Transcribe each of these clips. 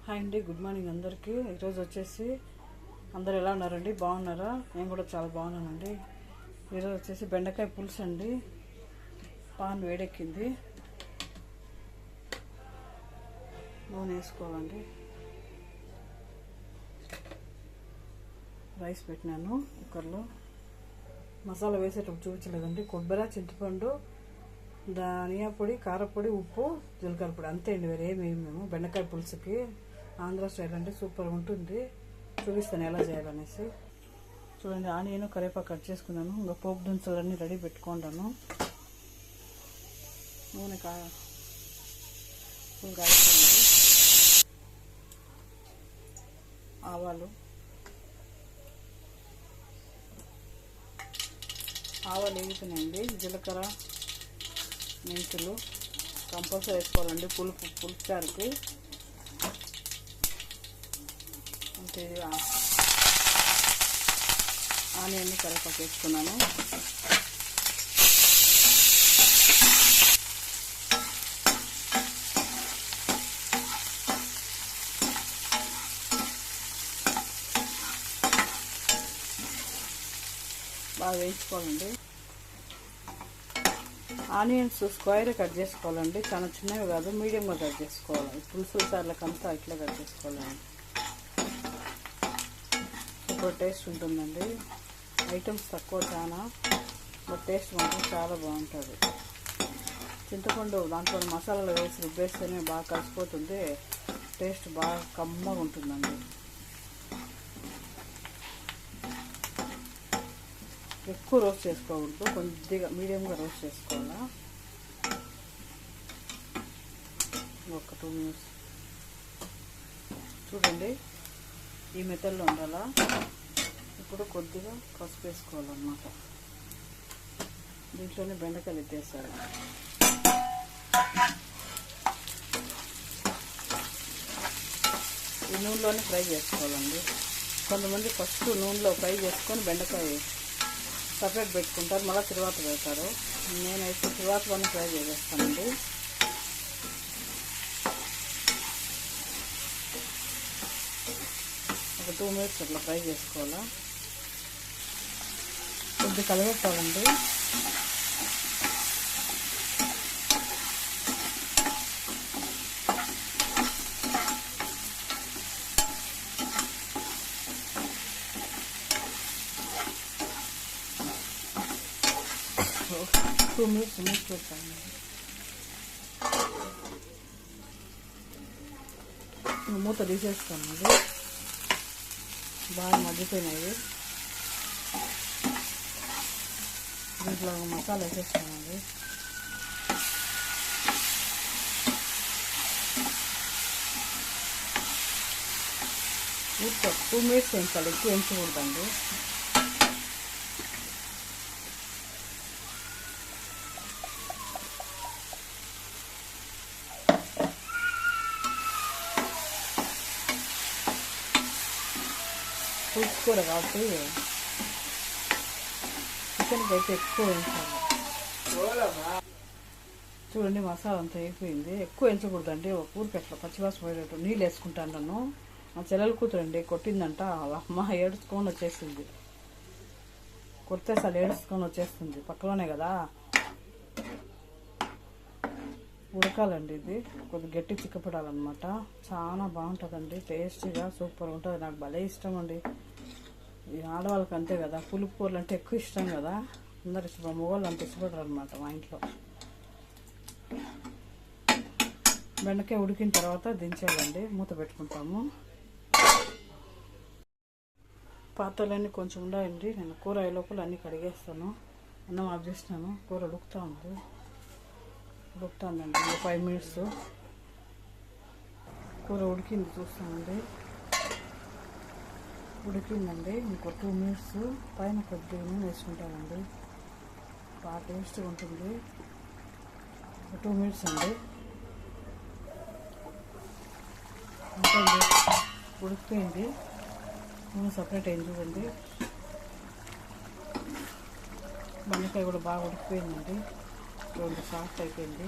Hi అండి, good morning అందరికీ. ఈరోజు వచ్చేసి అందరు ఎలా ఉన్నారండి? బాగున్నారా? నేను కూడా చాలా బాగున్నానండి. ఈరోజు వచ్చేసి బెండకాయ పులుసు అండి. పాన్ వేడెక్కింది, నూనె వేసుకోవాలండి. రైస్ పెట్టినాను కుక్కర్లో. మసాలా వేసేటప్పుడు చూపించలేదండి. కొబ్బరి, చింతపండు, ధనియా పొడి, కారపొడి, ఉప్పు, జీలకర్ర పొడి, అంతే అండి. వేరేమి మేము బెండకాయ పులుసుకి ఆంధ్ర స్టైల్ అంటే సూపర్గా ఉంటుంది. చూపిస్తాను ఎలా చేయాలనేసి. చూడండి, ఆనియన్, కరివేపాకు కట్ చేసుకున్నాను. ఇంకా పోపు దినుసులన్నీ రెడీ పెట్టుకుంటాను. నూనె ఫుల్ కాస్తుంది. ఆవాలు వేగుతున్నాయండి. జీలకర్ర, మెంతులు కంపల్సరీ వేసుకోవాలండి పులుపు చారుకి. అంటే ఆనియన్, కరివేపాకు వేసుకున్నాను. బాగా వేయించుకోవాలండి. ఆనియన్స్ స్క్వేర్ కట్ చేసుకోవాలండి. చాలా చిన్నవి కాదు, మీడియంగా కట్ చేసుకోవాలి. పులుసు సార్లకంతా ఇట్లా కట్ చేసుకోవాలండి. సూపర్ టేస్ట్ ఉంటుందండి. ఐటమ్స్ తక్కువ చాలా, బట్ టేస్ట్ మాత్రం చాలా బాగుంటుంది. చింతపండు దాంట్లో మసాలాలు వేసి రుబ్బేస్తేనే బాగా కలిసిపోతుంది. టేస్ట్ బాగా కమ్మగా ఉంటుందండి. ఎక్కువ రోస్ట్ చేసుకోకూడదు, కొద్దిగా మీడియంగా రోస్ట్ చేసుకోవాలా. ఒక 2 minutes చూడండి, ఈ మెథడ్లో ఉండాలా. ఇప్పుడు కొద్దిగా పసుపు వేసుకోవాలన్నమాట. దీంట్లోనే బెండకాయలు ఎత్తేసారు. ఈ నూనెలోనే ఫ్రై చేసుకోవాలండి. కొంతమంది ఫస్ట్ నూనెలో ఫ్రై చేసుకొని బెండకాయ సపరేట్ పెట్టుకుంటారు, మళ్ళీ తరువాత పెడతారు. నేనైతే తరువాత ఫ్రై చేసేస్తానండి. ఒక 2 minutes అట్లా ఫ్రై చేసుకోవాలా. కొద్దిగా కలగెట్టాలండి. టూ మినిట్స్ పెట్టాను. మూత తీసేస్తానండి. బాగా మగ్గిపోయినాయి. దీంట్లో మసాలా వేసేస్తానండి. ఊరికే 2 minutes వేయించాలి, ఎక్కువ వేయించకూడదండి. పులుసు కూర కాబట్టి చికెన్కి అయితే ఎక్కువ వేయించాలి. చూడండి, మసాలా అంతా అయిపోయింది. ఎక్కువ వేయించకూడదండి. ఒక ఊరికి అట్లా పచ్చివాసన పోయేటట్టు నీళ్ళు వేసుకుంటాను. నన్ను మా చెల్లెలు కూతురండి కొట్టిందంట. అమ్మ ఏడుచుకొని వచ్చేసింది. కొడితే అసలు ఏడుచుకొని వచ్చేస్తుంది. పక్కలోనే కదా. ఉడకాలండి. ఇది కొద్దిగా గట్టి చిక్కపడాలన్నమాట. చాలా బాగుంటుందండి. టేస్టీగా సూపర్ ఉంటుంది. నాకు భలే ఇష్టం అండి. ఈ ఆడవాళ్ళకి అంతే కదా, పులుపు కూరలు అంటే ఎక్కువ ఇష్టం కదా. అందరు ఇష్టం, మగవాళ్ళు అంత ఇష్టపడరు అనమాట మా ఇంట్లో. బెండకాయ ఉడికిన తర్వాత దించేయాలండి. మూత పెట్టుకుంటాము. పాత్రలన్నీ కొంచెం ఉన్నాయండి. నేను కూర అయ్యే లోపల అన్నీ కడిగేస్తాను. అన్నం ఆఫ్ చేసినాను. కూర ఉడుకుతుందండి. 5 minutes కూర ఉడికింది. చూస్తానండి, ఉడికిందండి. ఇంకో 2 minutes పైన కొద్దిగా నూనె వేసుకుంటానండి. బాగా టేస్ట్గా ఉంటుంది. 2 minutes అండి. ఇంకండి ఉడికిపోయింది. నూనె సపరేట్ అయింది. చూడండి, బెండకాయ కూడా బాగా ఉడికిపోయిందండి. చూడండి, సాఫ్ట్ అయిపోయింది.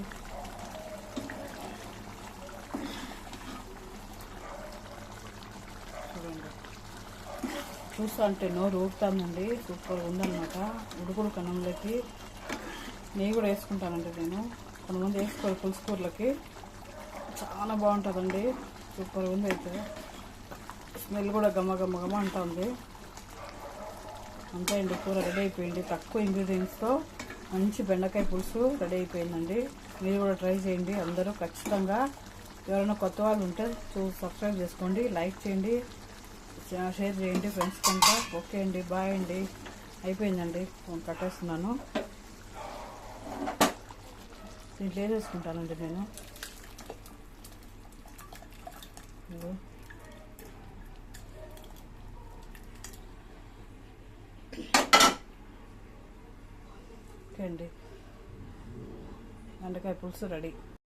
చూస్తా అంటే నోరు ఊపుతుందండి. సూపర్గా ఉందన్నమాట. ఉడుకుడు కన్నంలోకి నెయ్యి కూడా వేసుకుంటానండి నేను. కొంతమంది వేసుకోవాలి పులుసు కూరలకి, చాలా బాగుంటుందండి. సూపర్గా ఉంది. అయితే స్మెల్ కూడా గమ్మ గమ్మ గమ్మ అంటుంది. అంతే అండి, కూర రెడీ అయిపోయింది. తక్కువ ఇంగ్రీడియంట్స్తో మంచి బెండకాయ పులుసు రెడీ అయిపోయిందండి. మీరు కూడా ట్రై చేయండి అందరూ ఖచ్చితంగా. ఎవరైనా కొత్త వాళ్ళు ఉంటే సబ్స్క్రైబ్ చేసుకోండి, లైక్ చేయండి, షేర్ చేయండి ఫ్రెండ్స్ కంటే. ఓకే అండి, బాయ్ అండి. అయిపోయిందండి, ఫోన్ కట్టేస్తున్నాను. దీంట్లో వేసేసుకుంటానండి నేను. ఓకే అండి, బెండకాయ పులుసు రెడీ.